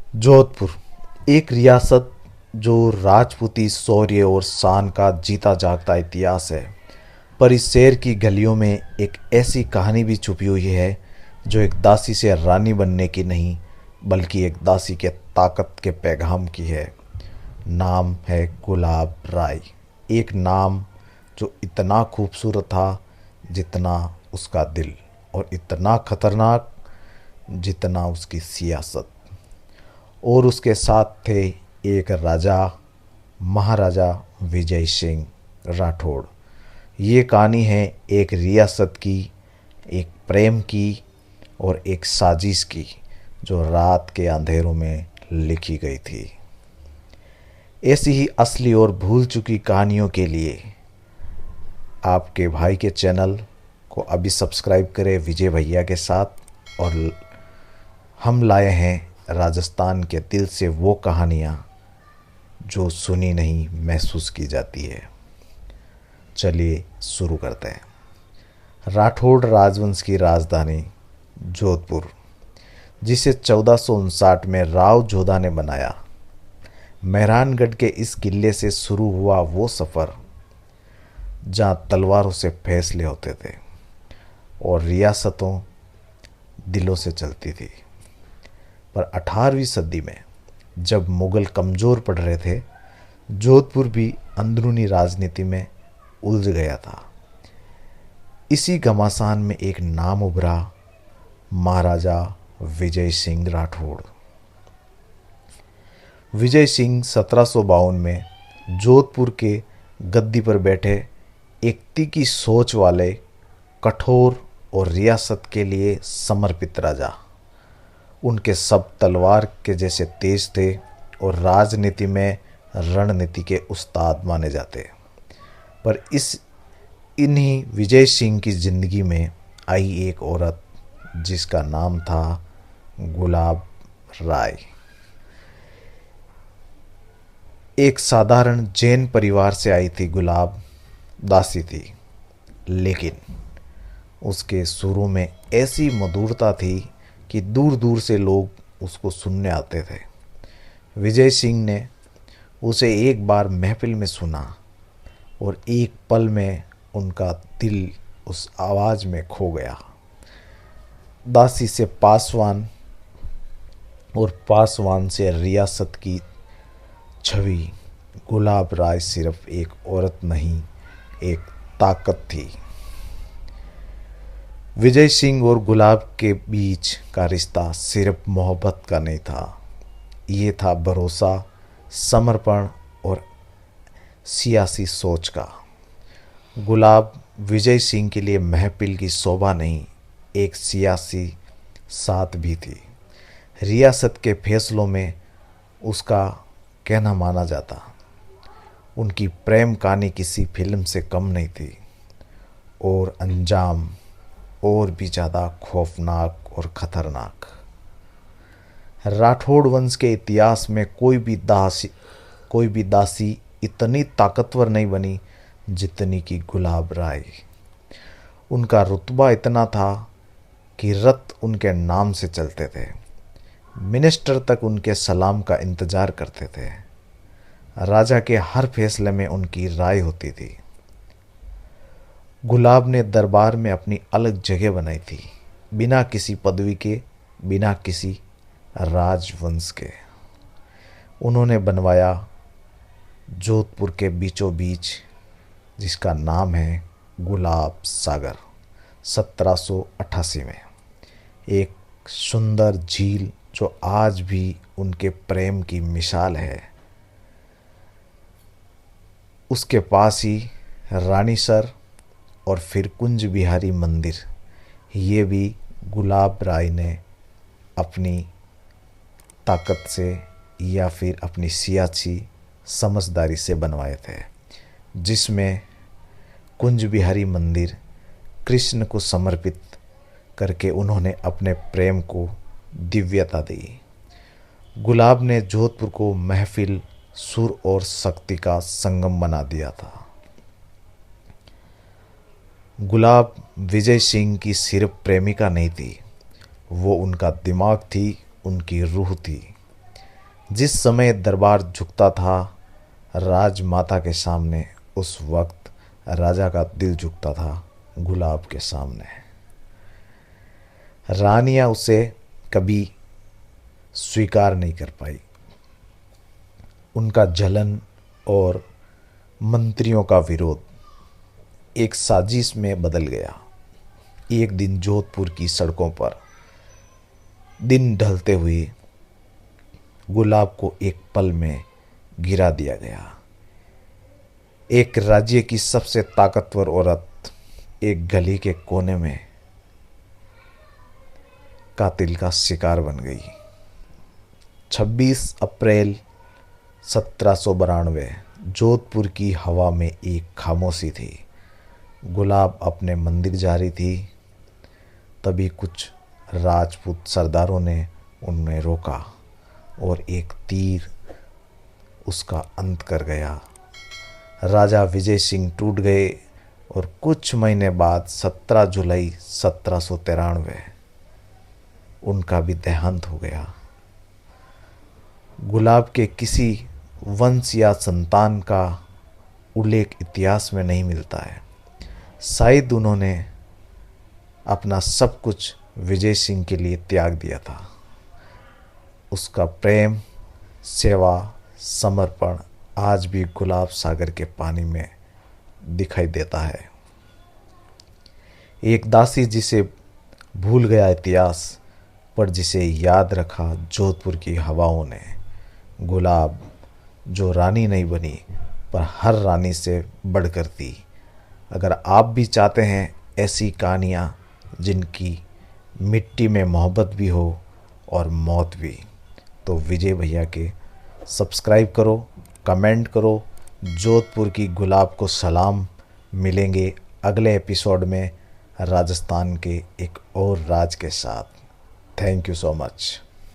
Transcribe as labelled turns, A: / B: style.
A: जोधपुर एक रियासत जो राजपूती शौर्य और शान का जीता जागता इतिहास है। पर इस शहर की गलियों में एक ऐसी कहानी भी छुपी हुई है जो एक दासी से रानी बनने की नहीं, बल्कि एक दासी के ताकत के पैगाम की है। नाम है गुलाब राय। एक नाम जो इतना खूबसूरत था जितना उसका दिल, और इतना खतरनाक जितना उसकी सियासत। और उसके साथ थे एक राजा, महाराजा विजय सिंह राठौड़। ये कहानी है एक रियासत की, एक प्रेम की और एक साजिश की, जो रात के अंधेरों में लिखी गई थी। ऐसी ही असली और भूल चुकी कहानियों के लिए आपके भाई के चैनल को अभी सब्सक्राइब करें विजय भैया के साथ। और हम लाए हैं राजस्थान के दिल से वो कहानियाँ जो सुनी नहीं, महसूस की जाती है। चलिए शुरू करते हैं। राठौड़ राजवंश की राजधानी जोधपुर, जिसे 1459 में राव जोधा ने बनाया। मेहरानगढ़ के इस किले से शुरू हुआ वो सफ़र जहाँ तलवारों से फैसले होते थे और रियासतों दिलों से चलती थी। पर 18वीं सदी में जब मुग़ल कमज़ोर पड़ रहे थे, जोधपुर भी अंदरूनी राजनीति में उलझ गया था। इसी घमासान में एक नाम उभरा, महाराजा विजय सिंह राठौड़। विजय सिंह 1752 में जोधपुर के गद्दी पर बैठे एक तीखी सोच वाले, कठोर और रियासत के लिए समर्पित राजा। उनके सब तलवार के जैसे तेज थे और राजनीति में रणनीति के उस्ताद माने जाते। पर इन्हीं विजय सिंह की ज़िंदगी में आई एक औरत जिसका नाम था गुलाब राय। एक साधारण जैन परिवार से आई थी गुलाब, दासी थी, लेकिन उसके सुरों में ऐसी मधुरता थी कि दूर दूर से लोग उसको सुनने आते थे। विजय सिंह ने उसे एक बार महफिल में सुना और एक पल में उनका दिल उस आवाज़ में खो गया। दासी से पासवान और पासवान से रियासत की छवि, गुलाब राय सिर्फ एक औरत नहीं, एक ताकत थी। विजय सिंह और गुलाब के बीच का रिश्ता सिर्फ मोहब्बत का नहीं था, ये था भरोसा, समर्पण और सियासी सोच का। गुलाब विजय सिंह के लिए महफिल की शोभा नहीं, एक सियासी साथ भी थी। रियासत के फैसलों में उसका कहना माना जाता। उनकी प्रेम कहानी किसी फिल्म से कम नहीं थी, और अंजाम और भी ज़्यादा खौफनाक और ख़तरनाक। राठौड़ वंश के इतिहास में कोई भी दासी इतनी ताकतवर नहीं बनी जितनी कि गुलाब राय। उनका रुतबा इतना था कि रथ उनके नाम से चलते थे, मिनिस्टर तक उनके सलाम का इंतज़ार करते थे, राजा के हर फैसले में उनकी राय होती थी। गुलाब ने दरबार में अपनी अलग जगह बनाई थी, बिना किसी पदवी के, बिना किसी राजवंश के। उन्होंने बनवाया जोधपुर के बीचों बीच, जिसका नाम है गुलाब सागर। 1788 में एक सुंदर झील जो आज भी उनके प्रेम की मिसाल है। उसके पास ही रानीसर और फिर कुंज बिहारी मंदिर, ये भी गुलाब राय ने अपनी ताकत से या फिर अपनी सियासी समझदारी से बनवाए थे, जिसमें कुंज बिहारी मंदिर कृष्ण को समर्पित करके उन्होंने अपने प्रेम को दिव्यता दी। गुलाब ने जोधपुर को महफिल, सुर और शक्ति का संगम बना दिया था। गुलाब विजय सिंह की सिर्फ प्रेमिका नहीं थी, वो उनका दिमाग थी, उनकी रूह थी। जिस समय दरबार झुकता था राजमाता के सामने, उस वक्त राजा का दिल झुकता था गुलाब के सामने। रानियां उसे कभी स्वीकार नहीं कर पाई। उनका जलन और मंत्रियों का विरोध एक साजिश में बदल गया। एक दिन जोधपुर की सड़कों पर दिन ढलते हुए गुलाब को एक पल में गिरा दिया गया। एक राज्य की सबसे ताकतवर औरत एक गली के कोने में कातिल का शिकार बन गई। 26 अप्रैल 1792 जोधपुर की हवा में एक खामोशी थी। गुलाब अपने मंदिर जा रही थी, तभी कुछ राजपूत सरदारों ने उन्हें रोका और एक तीर उसका अंत कर गया। राजा विजय सिंह टूट गए और कुछ महीने बाद 17 जुलाई 1793 उनका भी देहांत हो गया। गुलाब के किसी वंश या संतान का उल्लेख इतिहास में नहीं मिलता है। शायद उन्होंने अपना सब कुछ विजय सिंह के लिए त्याग दिया था। उसका प्रेम, सेवा, समर्पण आज भी गुलाब सागर के पानी में दिखाई देता है। एक दासी जिसे भूल गया इतिहास, पर जिसे याद रखा जोधपुर की हवाओं ने। गुलाब जो रानी नहीं बनी, पर हर रानी से बढ़कर थी। अगर आप भी चाहते हैं ऐसी कहानियाँ जिनकी मिट्टी में मोहब्बत भी हो और मौत भी, तो विजय भैया के सब्सक्राइब करो, कमेंट करो। जोधपुर की गुलाब को सलाम। मिलेंगे अगले एपिसोड में राजस्थान के एक और राज के साथ। Thank you so much.